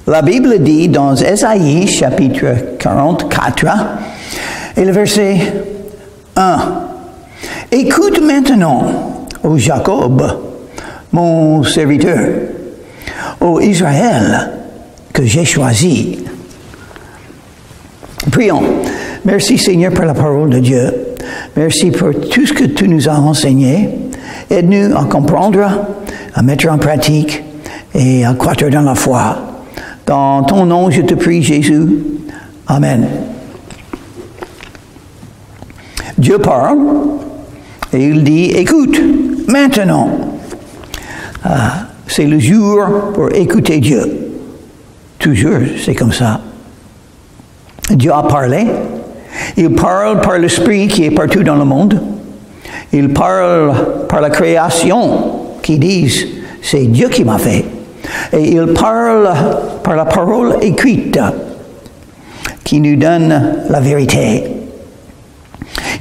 La Bible dit dans Ésaïe, chapitre 44, et le verset 1, « Écoute maintenant, ô Jacob, mon serviteur, ô Israël, que j'ai choisi. » Prions. Merci Seigneur pour la parole de Dieu. Merci pour tout ce que tu nous as enseigné. Aide-nous à comprendre, à mettre en pratique et à croître dans la foi. Dans ton nom, je te prie, Jésus. Amen. Dieu parle et il dit, écoute, maintenant. C'est le jour pour écouter Dieu. Toujours, c'est comme ça. Dieu a parlé. Il parle par l'Esprit qui est partout dans le monde. Il parle par la création qui disent, c'est Dieu qui m'a fait. Et il parle par la parole écrite qui nous donne la vérité.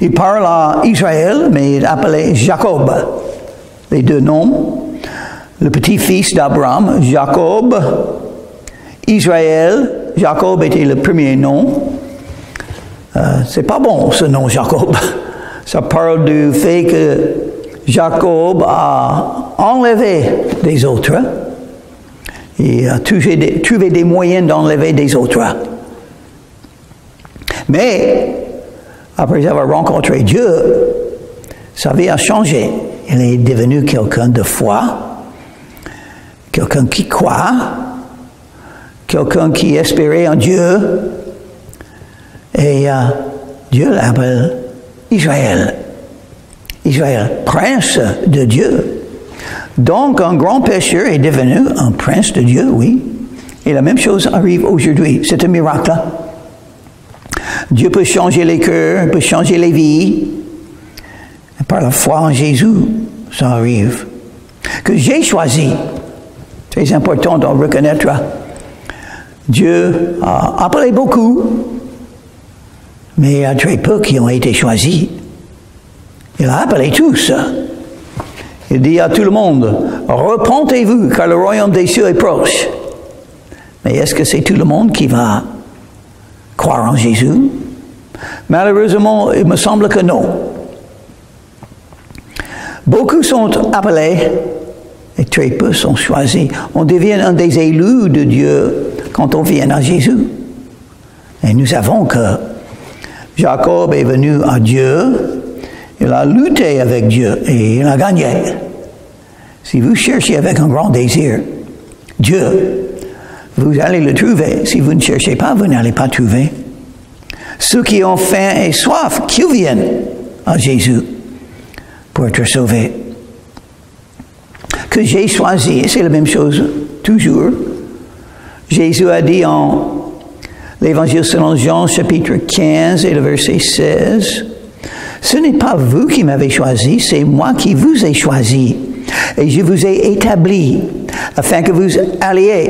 Il parle à Israël, mais il appelait Jacob. Les deux noms, le petit-fils d'Abraham, Jacob, Israël. Jacob était le premier nom. C'est pas bon ce nom Jacob. Ça parle du fait que Jacob a enlevé des autres. Il a trouvé des moyens d'enlever des autres. Mais, après avoir rencontré Dieu, sa vie a changé. Il est devenu quelqu'un de foi, quelqu'un qui croit, quelqu'un qui espérait en Dieu. Et Dieu l'appelle Israël. Israël, prince de Dieu. Donc, un grand pécheur est devenu un prince de Dieu, oui. Et la même chose arrive aujourd'hui. C'est un miracle. Dieu peut changer les cœurs, peut changer les vies. Et par la foi en Jésus, ça arrive. Que j'ai choisi. C'est important de reconnaître. Dieu a appelé beaucoup, mais il y a très peu qui ont été choisis. Il a appelé tous. Il dit à tout le monde, repentez-vous, car le royaume des cieux est proche. Mais est-ce que c'est tout le monde qui va croire en Jésus? Malheureusement, il me semble que non. Beaucoup sont appelés et très peu sont choisis. On devient un des élus de Dieu quand on vient à Jésus. Et nous savons que Jacob est venu à Dieu, il a lutté avec Dieu et il a gagné. Si vous cherchez avec un grand désir Dieu, vous allez le trouver. Si vous ne cherchez pas, vous n'allez pas trouver. Ceux qui ont faim et soif, qu'ils viennent à Jésus pour être sauvés. Que j'ai choisi, c'est la même chose toujours. Jésus a dit en l'Évangile selon Jean, chapitre 15 et le verset 16, « Ce n'est pas vous qui m'avez choisi, c'est moi qui vous ai choisi. Et je vous ai établi afin que vous alliez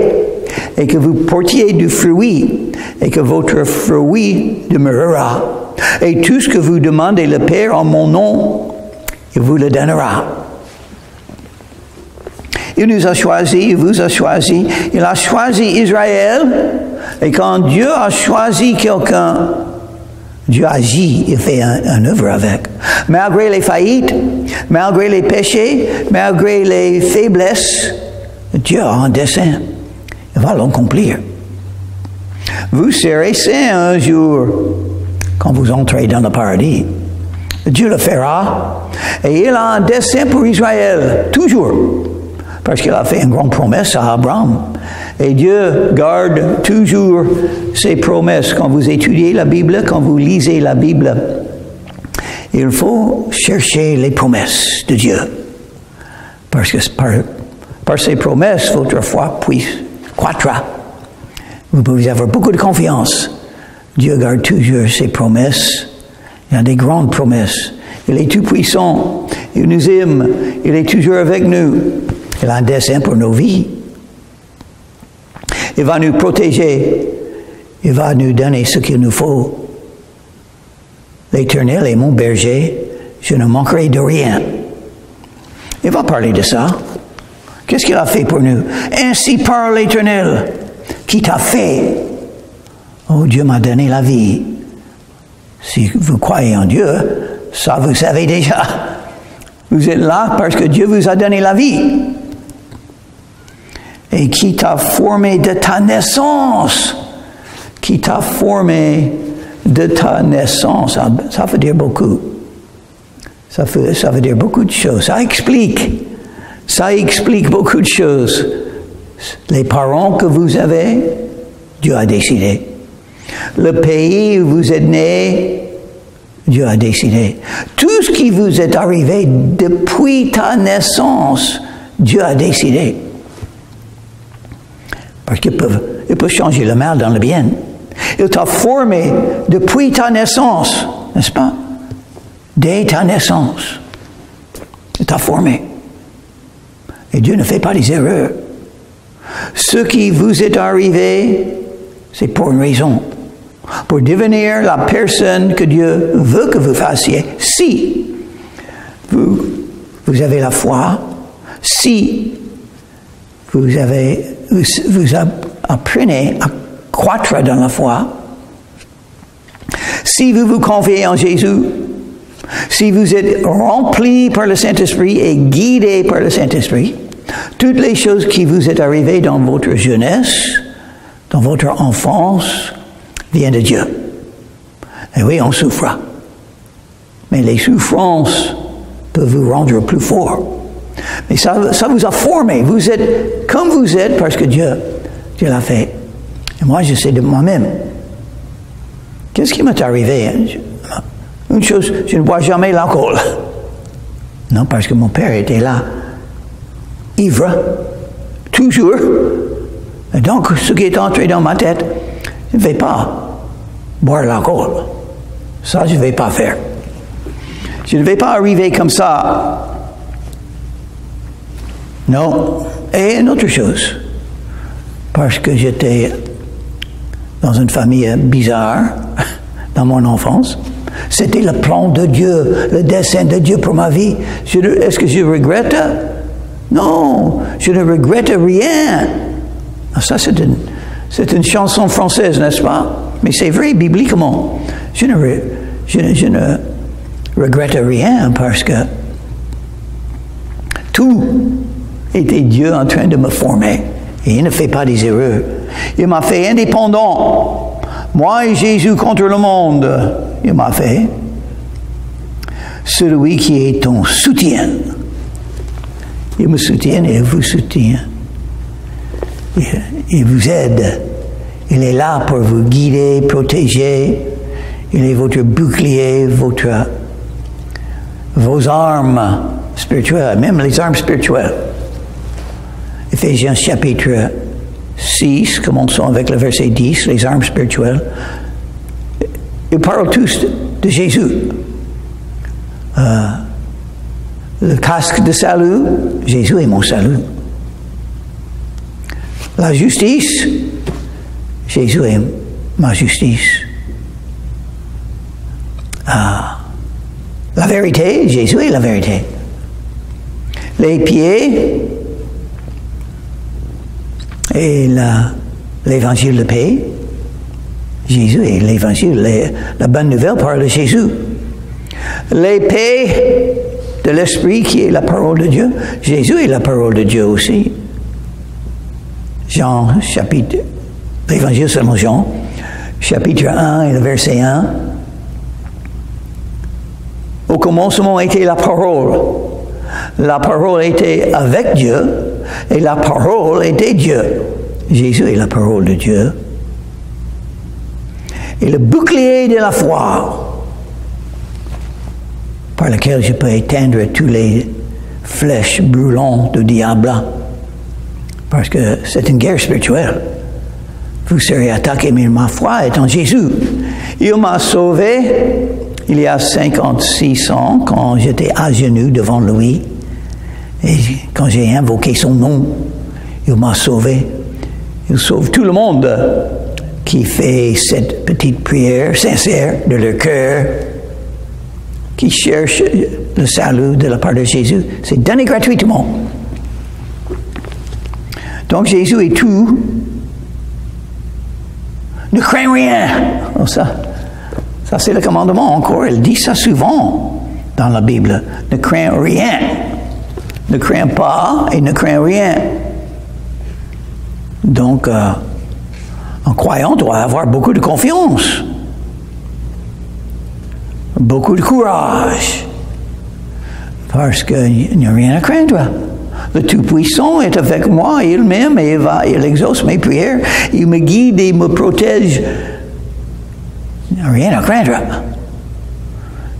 et que vous portiez du fruit et que votre fruit demeurera. Et tout ce que vous demandez le Père en mon nom, il vous le donnera. » Il nous a choisis, il vous a choisi, il a choisi Israël. Et quand Dieu a choisi quelqu'un, Dieu agit, il fait un œuvre avec. Malgré les faillites, malgré les péchés, malgré les faiblesses, Dieu a un dessein. Il va l'accomplir. Vous serez saints un jour quand vous entrez dans le paradis. Dieu le fera. Et il a un dessein pour Israël, toujours. Parce qu'il a fait une grande promesse à Abraham. Et Dieu garde toujours ses promesses. Quand vous étudiez la Bible, quand vous lisez la Bible, il faut chercher les promesses de Dieu. Parce que par ces promesses, votre foi puisse croître. Vous pouvez avoir beaucoup de confiance. Dieu garde toujours ses promesses. Il y a des grandes promesses. Il est tout puissant. Il nous aime. Il est toujours avec nous. Il a un dessein pour nos vies. Il va nous protéger. Il va nous donner ce qu'il nous faut. L'Éternel est mon berger. Je ne manquerai de rien. Il va parler de ça. Qu'est-ce qu'il a fait pour nous? Ainsi parle l'Éternel. qui t'a fait. Oh, Dieu m'a donné la vie. Si vous croyez en Dieu, ça vous savez déjà. Vous êtes là parce que Dieu vous a donné la vie. Et qui t'a formé de ta naissance. Qui t'a formé de ta naissance. Ça veut dire beaucoup. Ça veut dire beaucoup de choses. Ça explique beaucoup de choses. Les parents que vous avez, Dieu a décidé. Le pays où vous êtes né, Dieu a décidé. Tout ce qui vous est arrivé depuis ta naissance, Dieu a décidé. Parce qu'il peut changer le mal dans le bien. Il t'a formé depuis ta naissance, n'est-ce pas? Dès ta naissance, il t'a formé. Et Dieu ne fait pas des erreurs. Ce qui vous est arrivé, c'est pour une raison. Pour devenir la personne que Dieu veut que vous fassiez. Si vous avez la foi, si vous apprenez à croître dans la foi, si vous vous confiez en Jésus, si vous êtes rempli par le Saint-Esprit et guidé par le Saint-Esprit, toutes les choses qui vous est arrivées dans votre jeunesse, dans votre enfance, viennent de Dieu. Et oui, on souffre. Mais les souffrances peuvent vous rendre plus fort. Mais ça vous a formé. Vous êtes comme vous êtes parce que Dieu l'a fait. Et moi, je sais de moi-même. Qu'est-ce qui m'est arrivé? Une chose, je ne bois jamais l'alcool. Non, parce que mon père était là, ivre, toujours. Et donc, ce qui est entré dans ma tête, je ne vais pas boire l'alcool. Ça, je ne vais pas faire. Je ne vais pas arriver comme ça. Non. Et une autre chose, parce que j'étais dans une famille bizarre, dans mon enfance, c'était le plan de Dieu, le dessein de Dieu pour ma vie. Est-ce que je regrette? Non, je ne regrette rien. Ça, c'est une chanson française, n'est-ce pas? Mais c'est vrai bibliquement. Je ne regrette rien parce que tout était Dieu en train de me former. Et il ne fait pas des erreurs. Il m'a fait indépendant. Moi et Jésus contre le monde. Il m'a fait celui qui est ton soutien. Il me soutient et il vous soutient. Il vous aide. Il est là pour vous guider, protéger. Il est votre bouclier, vos armes spirituelles, même les armes spirituelles. Éphésiens chapitre 6, commençons avec le verset 10, les armes spirituelles. Ils parlent tous de Jésus. Le casque de salut, Jésus est mon salut. La justice, Jésus est ma justice. La vérité, Jésus est la vérité. Les pieds et l'évangile de paix, Jésus est l'évangile. La bonne nouvelle parle de Jésus. L'épée de l'esprit qui est la parole de Dieu, Jésus est la parole de Dieu aussi. Jean, chapitre, l'évangile selon Jean, chapitre 1 et le verset 1. Au commencement était la parole. La parole était avec Dieu et la parole était Dieu. Jésus est la parole de Dieu. Et le bouclier de la foi par lequel je peux éteindre tous les flèches brûlantes du diable. Parce que c'est une guerre spirituelle. Vous serez attaqué, mais ma foi est en Jésus. Il m'a sauvé il y a 56 ans quand j'étais à genoux devant lui. Et quand j'ai invoqué son nom, il m'a sauvé. Il sauve tout le monde qui fait cette petite prière sincère de leur cœur, qui cherche le salut de la part de Jésus. C'est donné gratuitement. Donc Jésus est tout Ne crains rien. Oh, ça c'est le commandement encore. Elle dit ça souvent dans la Bible. Ne crains rien. Ne crains pas et ne crains rien. Donc, un croyant doit avoir beaucoup de confiance, beaucoup de courage, parce qu'il n'y a rien à craindre. Le Tout-Puissant est avec moi, il m'aime et il exauce mes prières, il me guide et me protège. Il n'y a rien à craindre.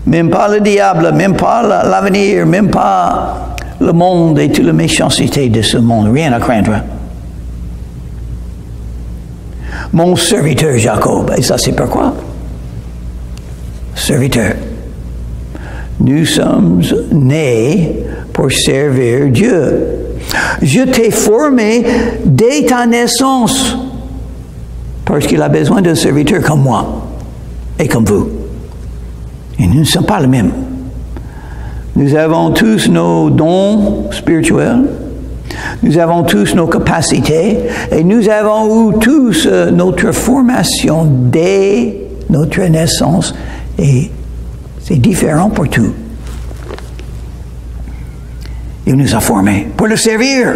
Même pas le diable, même pas l'avenir, même pas le monde et toute la méchanceté de ce monde. Rien à craindre. Mon serviteur Jacob, et ça c'est pourquoi? Serviteur. Nous sommes nés pour servir Dieu. Je t'ai formé dès ta naissance parce qu'il a besoin d'un serviteur comme moi et comme vous. Et nous ne sommes pas les mêmes. Nous avons tous nos dons spirituels. Nous avons tous nos capacités et nous avons eu tous notre formation dès notre naissance et c'est différent pour tout. Il nous a formés pour le servir.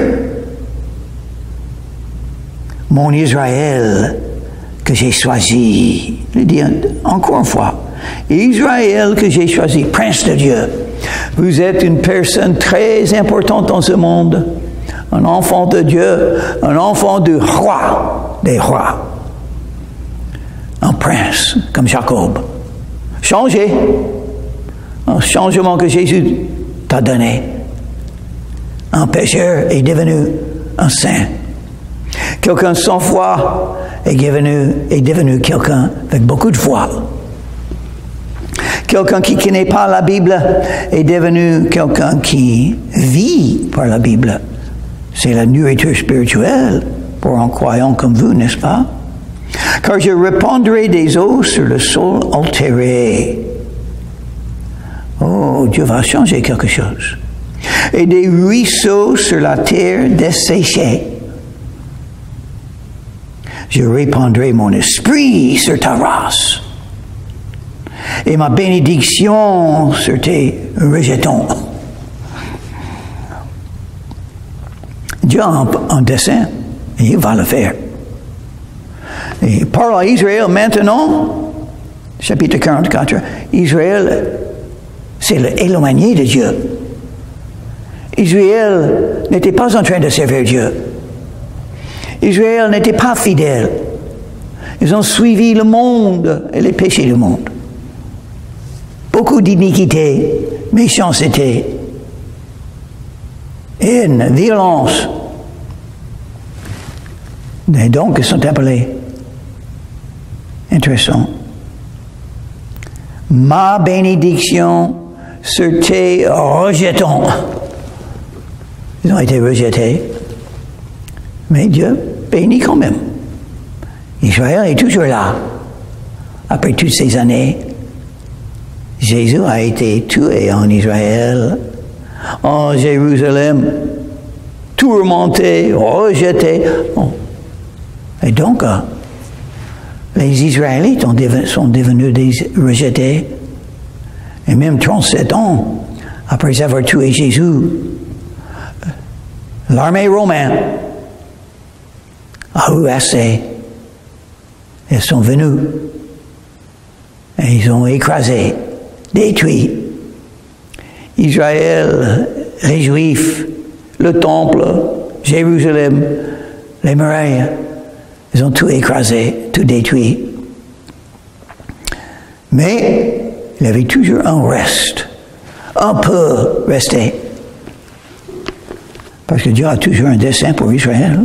Mon Israël que j'ai choisi, je dis encore une fois, Israël que j'ai choisi, prince de Dieu. Vous êtes une personne très importante dans ce monde. Un enfant de Dieu, un enfant du roi, des rois. Un prince, comme Jacob. Changé. Un changement que Jésus t'a donné. Un pécheur est devenu un saint. Quelqu'un sans foi est devenu quelqu'un avec beaucoup de foi. Quelqu'un qui ne connaît pas la Bible est devenu quelqu'un qui vit par la Bible. C'est la nourriture spirituelle pour un croyant comme vous, n'est-ce pas? Car je répandrai des eaux sur le sol altéré. Oh, Dieu va changer quelque chose. Et des ruisseaux sur la terre desséchée. Je répandrai mon esprit sur ta race. Et ma bénédiction sur tes rejetons. Dieu a un dessein et il va le faire. Et parle à Israël maintenant, chapitre 44, Israël, c'est l'éloigné de Dieu. Israël n'était pas en train de servir Dieu. Israël n'était pas fidèle. Ils ont suivi le monde et les péchés du monde. Beaucoup d'iniquité, méchanceté, haine, violence. Et donc, ils sont appelés. Intéressant. Ma bénédiction sur tes rejetons. Ils ont été rejetés. Mais Dieu bénit quand même. Israël est toujours là. Après toutes ces années, Jésus a été tué en Israël, en Jérusalem, tourmenté, rejeté. Bon. Et donc, les Israélites sont devenus des rejetés. Et même 37 ans après avoir tué Jésus, l'armée romaine a eu assez. Ils sont venus et ils ont écrasé, détruit Israël, les Juifs, le temple, Jérusalem, les murailles. Ils ont tout écrasé, tout détruit. Mais il y avait toujours un reste, un peu resté. Parce que Dieu a toujours un dessein pour Israël.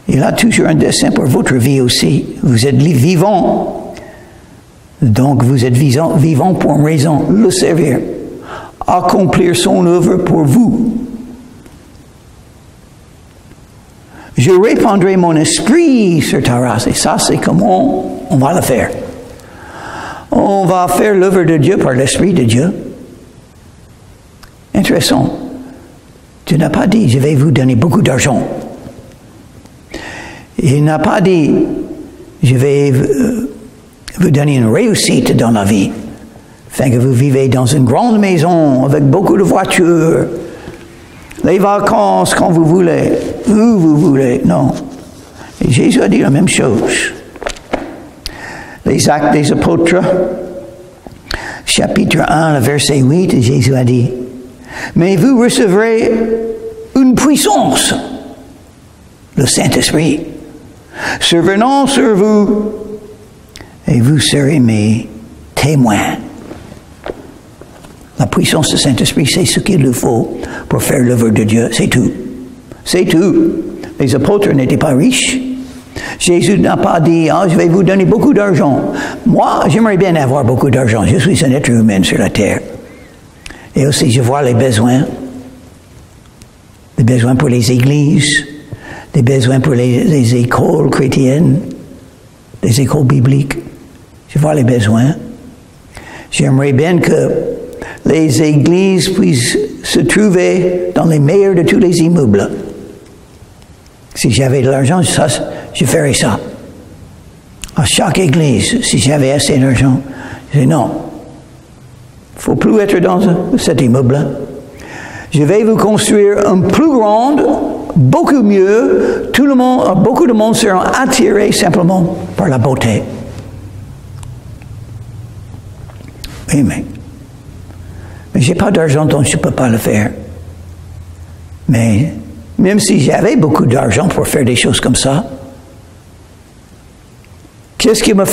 Il a toujours un dessein pour votre vie aussi. Vous êtes vivants. Donc vous êtes vivants pour une raison, le servir. Accomplir son œuvre pour vous. Je répandrai mon esprit sur ta race. Et ça, c'est comment on va le faire. On va faire l'œuvre de Dieu par l'Esprit de Dieu. Intéressant. Dieu n'a pas dit, je vais vous donner beaucoup d'argent. Il n'a pas dit, je vais vous donner une réussite dans la vie, afin que vous vivez dans une grande maison avec beaucoup de voitures, les vacances quand vous voulez, où vous voulez. Non. Et Jésus a dit la même chose. Les Actes des Apôtres, chapitre 1, le verset 8, Jésus a dit, « Mais vous recevrez une puissance, le Saint-Esprit, survenant sur vous, et vous serez mes témoins. » La puissance du Saint-Esprit, c'est ce qu'il nous faut pour faire l'œuvre de Dieu. C'est tout. C'est tout. Les apôtres n'étaient pas riches. Jésus n'a pas dit, je vais vous donner beaucoup d'argent. Moi, j'aimerais bien avoir beaucoup d'argent. Je suis un être humain sur la terre. Et aussi, je vois les besoins. Des besoins pour les églises, des besoins pour les écoles chrétiennes, des écoles bibliques. Je vois les besoins. J'aimerais bien que les églises puissent se trouver dans les meilleurs de tous les immeubles. Si j'avais de l'argent, je ferais ça. À chaque église, si j'avais assez d'argent, je dis non. Il ne faut plus être dans cet immeuble. Je vais vous construire un plus grand, beaucoup mieux. Tout le monde, beaucoup de monde seront attirés simplement par la beauté. Oui, mais j'ai pas d'argent, donc je ne peux pas le faire. Mais même si j'avais beaucoup d'argent pour faire des choses comme ça, qu'est-ce qu'il me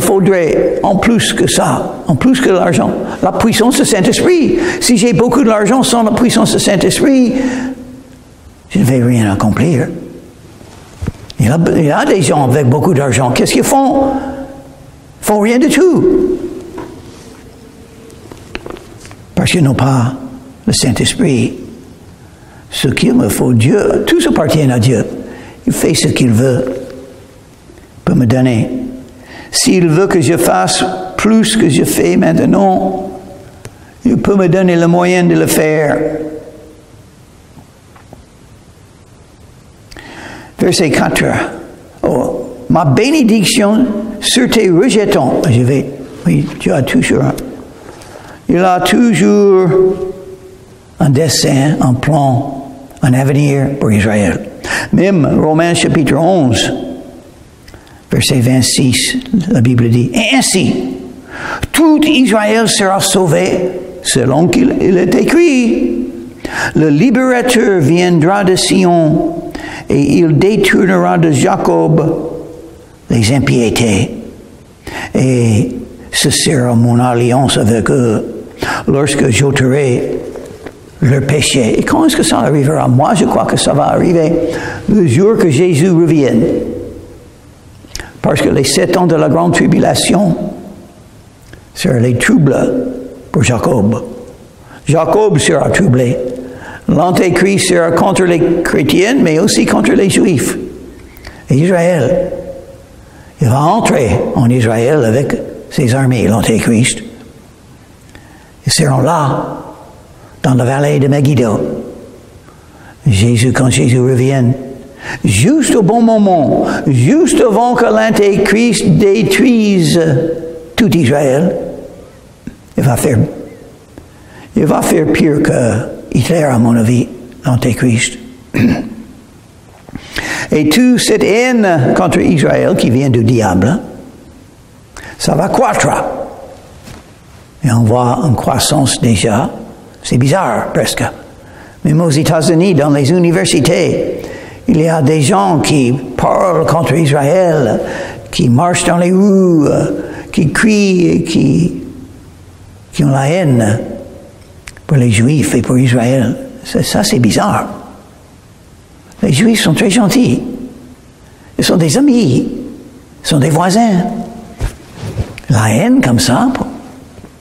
faudrait en plus que ça, en plus que l'argent? La puissance du Saint-Esprit. Si j'ai beaucoup d'argent sans la puissance du Saint-Esprit, je ne vais rien accomplir. Il y a des gens avec beaucoup d'argent. Qu'est-ce qu'ils font? Ils font rien du tout. Parce qu'ils n'ont pas le Saint-Esprit. Ce qu'il me faut, Dieu, tout appartient à Dieu. Il fait ce qu'il veut. Il peut me donner. S'il veut que je fasse plus que je fais maintenant, il peut me donner le moyen de le faire. Verset 4. Oh, ma bénédiction sur tes rejetons. Oui, Dieu a toujours. Il a toujours un dessein, un plan, un avenir pour Israël. Même Romains chapitre 11, verset 26, la Bible dit, « Et ainsi, tout Israël sera sauvé, selon qu'il est écrit. Le libérateur viendra de Sion, et il détournera de Jacob les impiétés. Et ce sera mon alliance avec eux, lorsque j'ôterai leur péché. » Et quand est-ce que ça arrivera? Moi, je crois que ça va arriver le jour que Jésus revienne. Parce que les 7 ans de la grande tribulation seront les troubles pour Jacob. Jacob sera troublé. L'Antéchrist sera contre les chrétiens, mais aussi contre les Juifs. Et Israël, il va entrer en Israël avec ses armées, l'Antéchrist. Ils seront là, dans la vallée de Megiddo. Quand Jésus revient, juste au bon moment, juste avant que l'Antéchrist détruise tout Israël, il va faire pire que Hitler, à mon avis, l'Antéchrist. Et toute cette haine contre Israël qui vient du diable, ça va croître. Et on voit une croissance déjà. C'est bizarre, presque. Même aux États-Unis, dans les universités, il y a des gens qui parlent contre Israël, qui marchent dans les rues, qui crient et qui ont la haine pour les Juifs et pour Israël. Ça, c'est bizarre. Les Juifs sont très gentils. Ils sont des amis. Ils sont des voisins. La haine comme ça,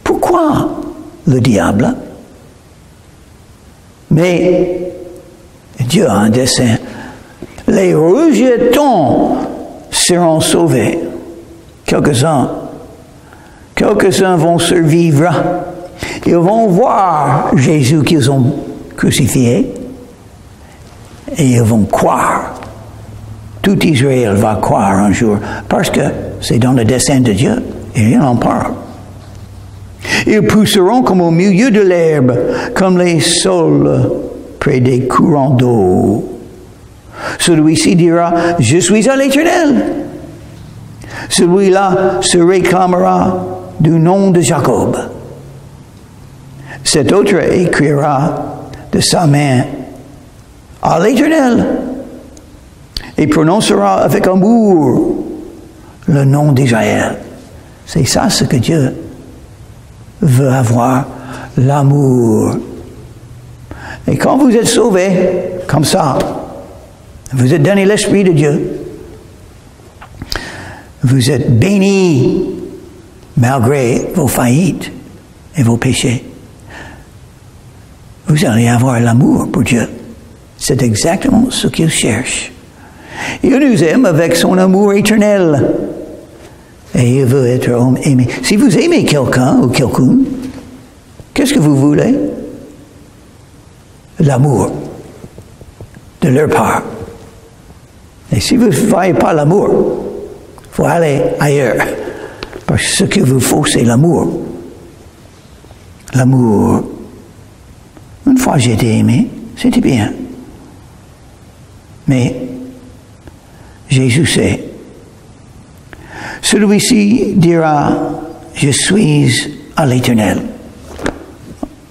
pourquoi le diable? Mais Dieu a un dessein. Les rejetons seront sauvés. Quelques-uns vont survivre. Ils vont voir Jésus qu'ils ont crucifié et ils vont croire Tout Israël va croire un jour, parce que c'est dans le dessein de Dieu, et il en parle. Ils pousseront comme au milieu de l'herbe, comme les saules près des courants d'eau. Celui-ci dira, je suis à l'Éternel. Celui-là se réclamera du nom de Jacob. Cet autre écrira de sa main à l'Éternel et prononcera avec amour le nom d'Israël. C'est ça ce que Dieu veut avoir, l'amour. Et quand vous êtes sauvés, comme ça, vous êtes donné l'Esprit de Dieu, vous êtes bénis malgré vos faillites et vos péchés. Vous allez avoir l'amour pour Dieu. C'est exactement ce qu'il cherche. Il nous aime avec son amour éternel. Et il veut être aimé. Si vous aimez quelqu'un ou quelqu'une, qu'est-ce que vous voulez? L'amour de leur part. Et si vous ne voyez pas l'amour, il faut aller ailleurs. Parce que ce qu'il vous faut, c'est l'amour. L'amour. Une fois j'ai été aimé, c'était bien. Mais Jésus sait. Celui-ci dira, je suis à l'Éternel.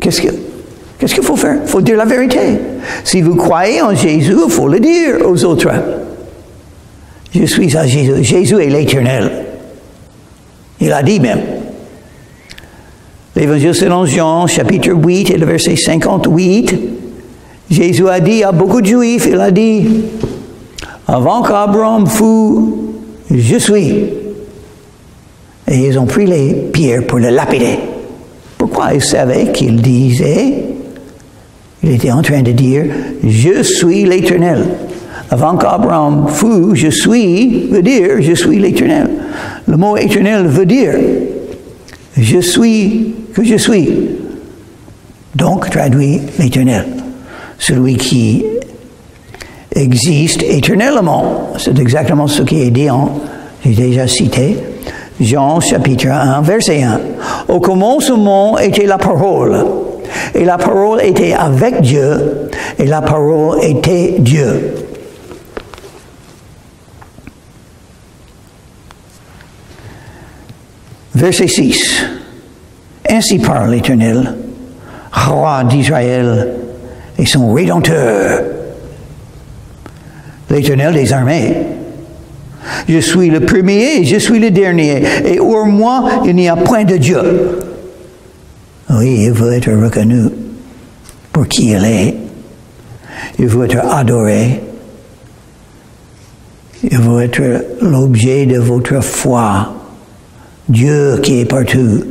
Qu'est-ce qu'il faut faire? Il faut dire la vérité. Si vous croyez en Jésus, il faut le dire aux autres. Je suis à Jésus. Jésus est l'Éternel. Il a dit même. L'Évangile selon Jean, chapitre 8 et le verset 58, Jésus a dit à beaucoup de Juifs, il a dit, avant qu'Abraham fût, je suis. Et ils ont pris les pierres pour le lapider. Pourquoi? Ils savaient qu'il disait, il était en train de dire, je suis l'Éternel. Avant qu'Abraham fût, je suis, veut dire, je suis l'Éternel. Le mot éternel veut dire, je suis, que je suis. Donc, traduit l'Éternel. Celui qui existe éternellement. C'est exactement ce qui est dit j'ai déjà cité, Jean chapitre 1, verset 1. Au commencement était la parole, et la parole était avec Dieu, et la parole était Dieu. Verset 6. Ainsi parle l'Éternel, roi d'Israël et son Rédempteur, l'Éternel des armées. Je suis le premier, je suis le dernier, et hors moi, il n'y a point de Dieu. Oui, il veut être reconnu pour qui il est. Il veut être adoré. Il veut être l'objet de votre foi. Dieu qui est partout,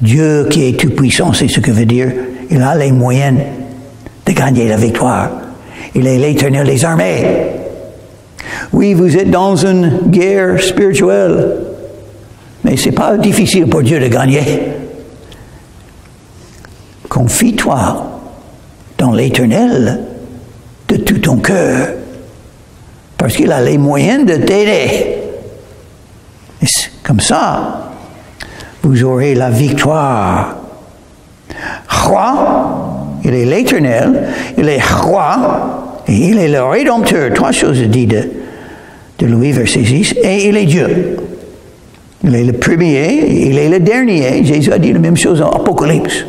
Dieu qui est tout-puissant, c'est ce que veut dire. Il a les moyens de gagner la victoire. Il est l'Éternel des armées. Oui, vous êtes dans une guerre spirituelle, mais ce n'est pas difficile pour Dieu de gagner. Confie-toi dans l'Éternel de tout ton cœur, parce qu'il a les moyens de t'aider. Et comme ça, vous aurez la victoire. Roi, il est l'Éternel, il est roi, et il est le Rédempteur. Trois choses dit de Louis, verset 6, et il est Dieu. Il est le premier, il est le dernier. Jésus a dit la même chose en Apocalypse.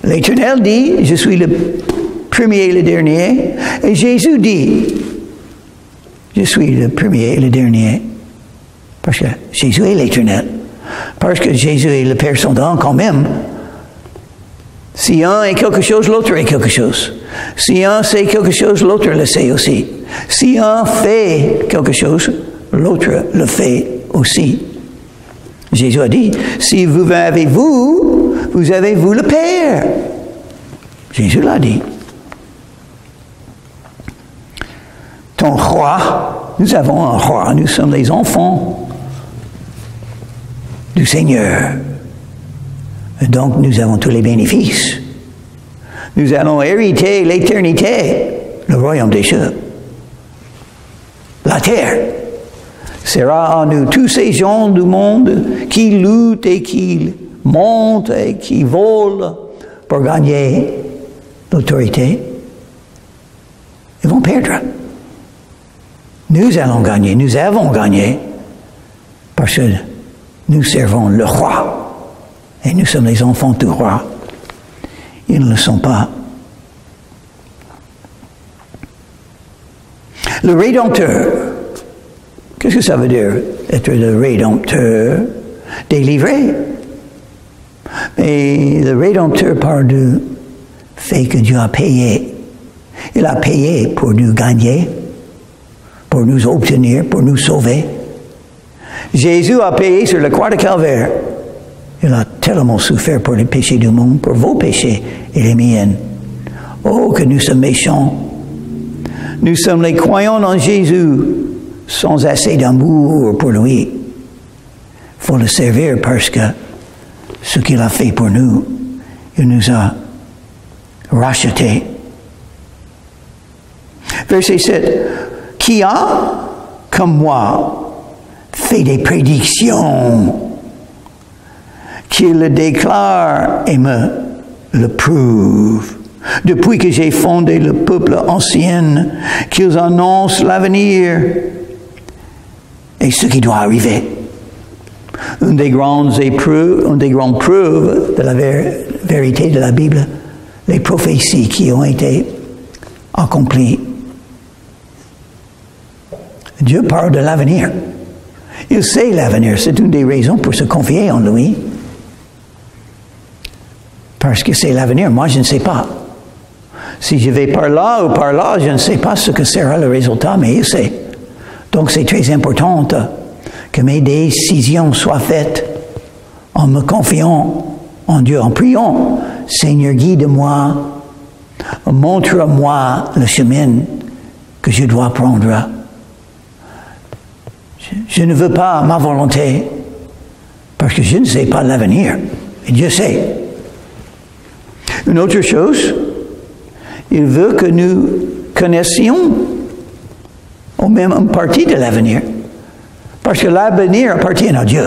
L'Éternel dit, je suis le premier et le dernier. Et Jésus dit, je suis le premier et le dernier. Parce que Jésus est l'Éternel. Parce que Jésus est le Père Sondant quand même. Si un est quelque chose, l'autre est quelque chose. Si un sait quelque chose, l'autre le sait aussi. Si un fait quelque chose, l'autre le fait aussi. Jésus a dit, si vous avez vous avez vous le Père. Jésus l'a dit. Ton roi, nous avons un roi, nous sommes les enfants du Seigneur. Donc nous avons tous les bénéfices. Nous allons hériter l'éternité, le royaume des cieux. la terre sera en nous. Tous ces gens du monde qui luttent et qui montent et qui volent pour gagner l'autorité, ils vont perdre. Nous allons gagner, nous avons gagné, parce que nous servons le roi. Et nous sommes les enfants du roi. Ils ne le sont pas. Le Rédempteur. Qu'est-ce que ça veut dire, être le Rédempteur? Délivré. Mais le Rédempteur parle du fait que Dieu a payé. Il a payé pour nous gagner, pour nous obtenir, pour nous sauver. Jésus a payé sur la croix de Calvaire. Il a tellement souffert pour les péchés du monde, pour vos péchés et les miens. Oh, que nous sommes méchants. Nous sommes les croyants en Jésus sans assez d'amour pour lui. Il faut le servir parce que ce qu'il a fait pour nous, il nous a rachetés. Verset 7. Qui a, comme moi, fait des prédictions, qu'il le déclare et me le prouve. Depuis que j'ai fondé le peuple ancien, qu'ils annoncent l'avenir et ce qui doit arriver. Une des grandes preuves de la vérité de la Bible, les prophéties qui ont été accomplies. Dieu parle de l'avenir. Il sait l'avenir. C'est une des raisons pour se confier en lui. Parce que c'est l'avenir. Moi, je ne sais pas. Si je vais par là ou par là, je ne sais pas ce que sera le résultat, mais il sait. Donc, c'est très important que mes décisions soient faites en me confiant en Dieu, en priant. Seigneur, guide-moi, montre-moi le chemin que je dois prendre. Je ne veux pas ma volonté, parce que je ne sais pas l'avenir, et Dieu sait. Une autre chose, il veut que nous connaissions au même une partie de l'avenir, parce que l'avenir appartient à Dieu.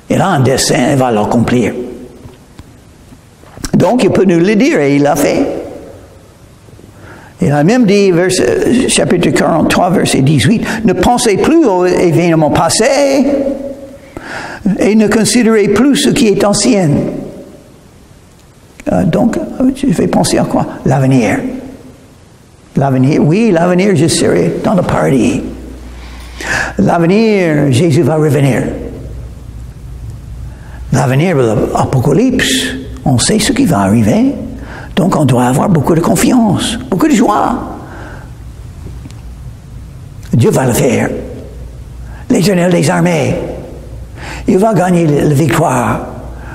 Il a un dessein, il va l'accomplir. Donc, il peut nous le dire, et il l'a fait. Il a même dit, chapitre 43, verset 18, « Ne pensez plus aux événements passés et ne considérez plus ce qui est ancien. » Donc, je vais penser à quoi? L'avenir. L'avenir, oui, l'avenir, je serai dans le paradis. L'avenir, Jésus va revenir. L'avenir, l'Apocalypse, on sait ce qui va arriver. Donc, on doit avoir beaucoup de confiance, beaucoup de joie. Dieu va le faire. L'Éternel des armées, il va gagner la victoire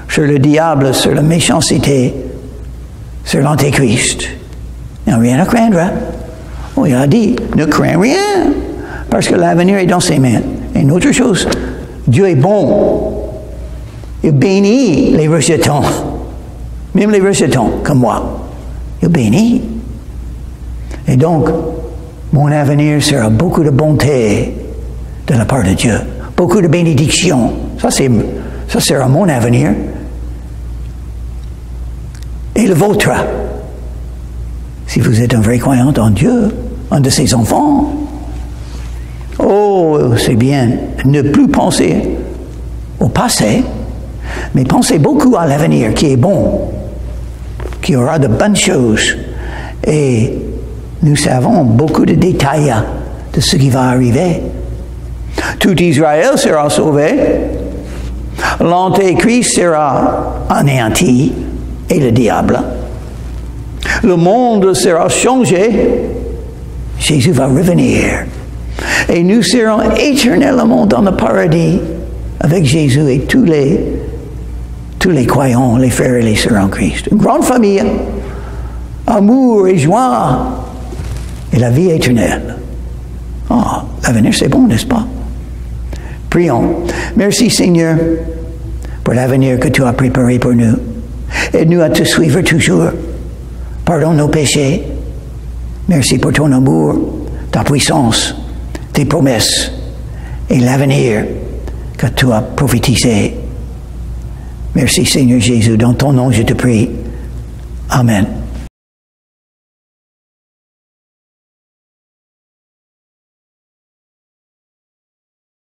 sur le diable, sur la méchanceté, sur l'Antéchrist. Il n'y a rien à craindre. Oh, il a dit, ne crains rien, parce que l'avenir est dans ses mains. Et une autre chose, Dieu est bon. Il bénit les rejetants. Même les rejetants, comme moi. Il bénit. Et donc, mon avenir sera beaucoup de bonté de la part de Dieu. Beaucoup de bénédictions. Ça sera mon avenir. Et le vôtre. Si vous êtes un vrai croyant en Dieu, un de ses enfants. Oh, c'est bien. Ne plus penser au passé, mais pensez beaucoup à l'avenir qui est bon, qui aura de bonnes choses. Et nous savons beaucoup de détails de ce qui va arriver. Tout Israël sera sauvé. L'Antéchrist sera anéanti et le diable. Le monde sera changé. Jésus va revenir. Et nous serons éternellement dans le paradis avec Jésus et tous les croyants, les frères et les sœurs en Christ. Une grande famille, amour et joie et la vie éternelle. Oh, l'avenir c'est bon, n'est-ce pas? Prions. Merci Seigneur pour l'avenir que tu as préparé pour nous. Aide-nous à te suivre toujours. Pardonne nos péchés. Merci pour ton amour, ta puissance, tes promesses et l'avenir que tu as prophétisé. Merci Seigneur Jésus. Dans ton nom, je te prie. Amen.